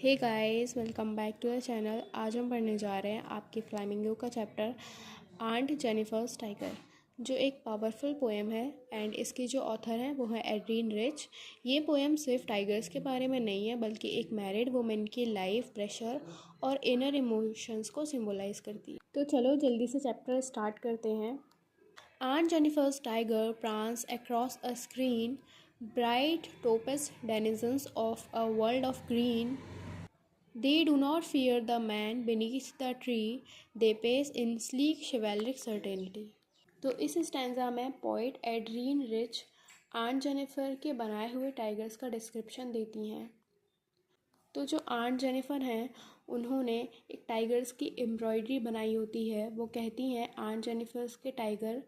Hey guys, welcome back to the channel. आज हम पढ़ने जा रहे हैं आपके फ्लैमिंगो का चैप्टर आंट जेनिफर्स टाइगर, जो एक पावरफुल पोएम है एंड इसकी जो ऑथर है वो है एड्रीन रिच। ये पोएम सिर्फ टाइगर्स के बारे में नहीं है बल्कि एक मैरिड वुमेन की लाइफ, प्रेशर और इनर इमोशंस को सिम्बोलाइज करती है। तो चलो जल्दी से चैप्टर स्टार्ट करते हैं। Aunt Jennifer's tiger prance across a screen, bright topaz denizens of a world of green. They do not fear the man beneath the tree, they pace in sleek chivalric certainty. तो इस stanza में poet Adrienne Rich aunt Jennifer के बनाए हुए tigers का description देती हैं। तो जो आंट जेनिफर हैं उन्होंने एक टाइगर्स की एम्ब्रॉयडरी बनाई होती है। वो कहती हैं आंट जेनिफर्स के टाइगर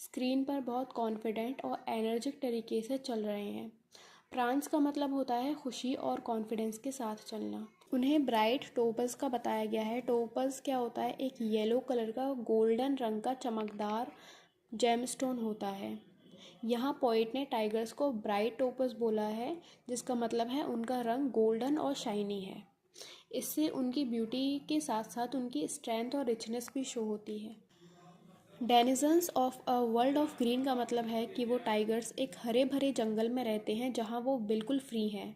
स्क्रीन पर बहुत कॉन्फिडेंट और एनर्जिक तरीके से चल रहे हैं। प्रांस का मतलब होता है खुशी और कॉन्फिडेंस के साथ चलना। उन्हें ब्राइट टोपस का बताया गया है। टोपस क्या होता है? एक येलो कलर का गोल्डन रंग का चमकदार जेमस्टोन होता है। यहाँ पोइट ने टाइगर्स को ब्राइट टोपस बोला है, जिसका मतलब है उनका रंग गोल्डन और शाइनी है। इससे उनकी ब्यूटी के साथ साथ उनकी स्ट्रेंथ और रिचनेस भी शो होती है। Denizens of a world of green का मतलब है कि वो टाइगर्स एक हरे भरे जंगल में रहते हैं जहाँ वो बिल्कुल फ्री हैं।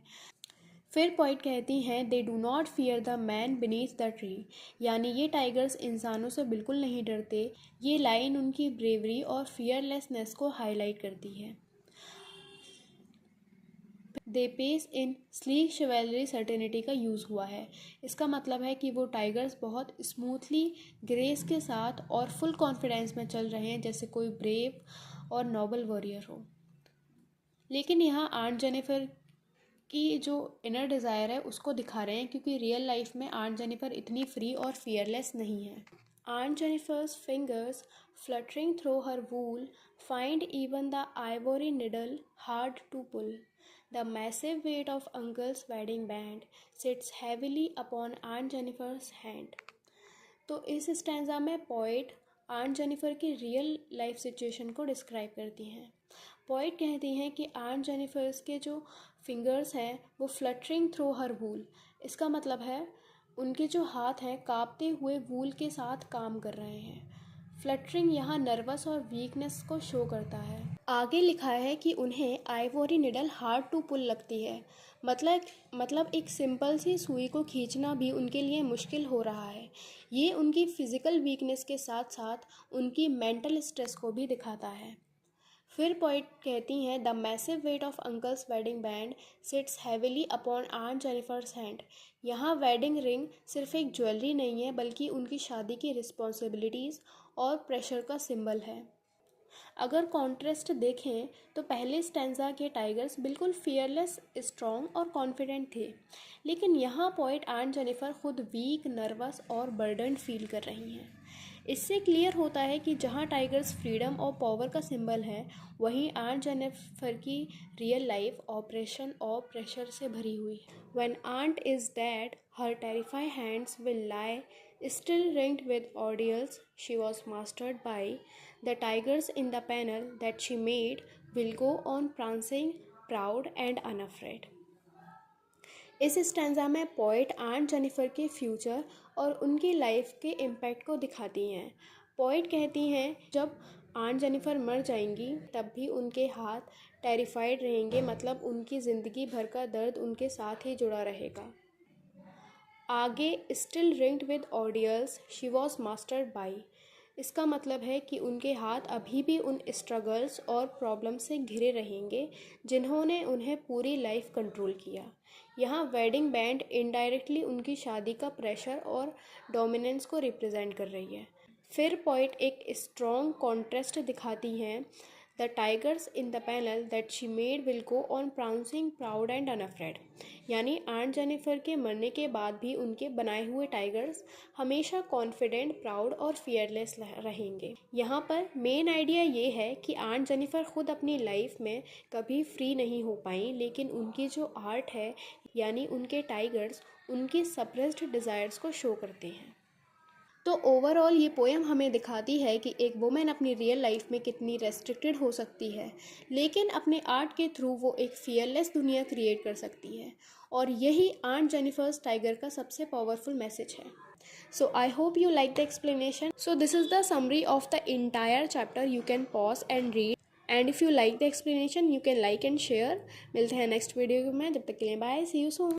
फिर पोइट कहती हैं they do not fear the man beneath the tree, यानी ये टाइगर्स इंसानों से बिल्कुल नहीं डरते। ये लाइन उनकी ब्रेवरी और फियरलेसनेस को हाईलाइट करती है। They pace in sleek chivalry certainty का यूज़ हुआ है। इसका मतलब है कि वो टाइगर्स बहुत स्मूथली, ग्रेस के साथ और फुल कॉन्फिडेंस में चल रहे हैं, जैसे कोई ब्रेव और नोबल वॉरियर हो। लेकिन यहाँ आंट जेनिफर की जो इनर डिज़ायर है उसको दिखा रहे हैं, क्योंकि रियल लाइफ में आंट जेनिफर इतनी फ्री और फियरलेस नहीं है। Aunt Jennifer's fingers fluttering through her wool find even the ivory needle hard to pull. The massive weight of uncle's wedding band sits heavily upon Aunt Jennifer's hand. तो इस stanza में poet aunt Jennifer की real life situation को describe करती हैं। Poet कहती हैं कि आंट जेनिफर्स के जो फिंगर्स हैं वो फ्लटरिंग थ्रू हर वूल, इसका मतलब है उनके जो हाथ हैं कांपते हुए वूल के साथ काम कर रहे हैं। फ्लटरिंग यहाँ नर्वस और वीकनेस को शो करता है। आगे लिखा है कि उन्हें ivory needle hard to pull लगती है, मतलब एक सिंपल सी सुई को खींचना भी उनके लिए मुश्किल हो रहा है। ये उनकी फिज़िकल वीकनेस के साथ साथ उनकी मेंटल स्ट्रेस को भी दिखाता है। फिर पोइट कहती हैं the massive weight of uncle's wedding band sits heavily upon aunt Jennifer's hand. यहाँ वेडिंग रिंग सिर्फ एक ज्वेलरी नहीं है बल्कि उनकी शादी की रिस्पॉन्सिबिलिटीज़ और प्रेशर का सिंबल है। अगर कॉन्ट्रास्ट देखें तो पहले स्टैंजा के टाइगर्स बिल्कुल फियरलेस, स्ट्रॉन्ग और कॉन्फिडेंट थे, लेकिन यहाँ पोइट आंट जेनिफर खुद वीक, नर्वस और बर्डन फील कर रही हैं। इससे क्लियर होता है कि जहाँ टाइगर्स फ्रीडम और पावर का सिंबल है, वहीं आंट जेनिफर की रियल लाइफ ऑपरेशन और प्रेशर से भरी हुई है। When aunt is dead, her terrified hands will lie still ringed with ordeals she was mastered by. The tigers in the panel that she made will go on prancing, proud and unafraid. इस stanza में poet aunt Jennifer के future और उनकी life के impact को दिखाती हैं। Poet कहती हैं जब आंट जेनिफर मर जाएंगी तब भी उनके हाथ टेरिफाइड रहेंगे, मतलब उनकी ज़िंदगी भर का दर्द उनके साथ ही जुड़ा रहेगा। आगे still ringed with ordeals she was mastered by, इसका मतलब है कि उनके हाथ अभी भी उन स्ट्रगल्स और प्रॉब्लम से घिरे रहेंगे जिन्होंने उन्हें पूरी लाइफ कंट्रोल किया। यहाँ वेडिंग बैंड इनडायरेक्टली उनकी शादी का प्रेशर और डोमिनेंस को रिप्रेजेंट कर रही है। फिर पोइट एक स्ट्रॉन्ग कॉन्ट्रास्ट दिखाती हैं the tigers in the panel that she made will go on prancing, proud and unafraid, यानी आंट जेनिफर के मरने के बाद भी उनके बनाए हुए टाइगर्स हमेशा कॉन्फिडेंट, प्राउड और फियरलेस रहेंगे। यहाँ पर मेन आइडिया ये है कि आंट जेनिफर खुद अपनी लाइफ में कभी फ्री नहीं हो पाई, लेकिन उनकी जो आर्ट है यानी उनके टाइगर्स उनकी सप्रेस्ड डिज़ायर्स को शो करते हैं। तो ओवरऑल ये पोएम हमें दिखाती है कि एक वुमेन अपनी रियल लाइफ में कितनी रेस्ट्रिक्टेड हो सकती है, लेकिन अपने आर्ट के थ्रू वो एक फियरलेस दुनिया क्रिएट कर सकती है। और यही आंट जेनिफर्स टाइगर का सबसे पावरफुल मैसेज है। So I hope you like the explanation. So this is the summary of the entire chapter. You can pause and read. And if you like the explanation, you can like and share. मिलते हैं next video में, जब तक के लिए bye, C you soon.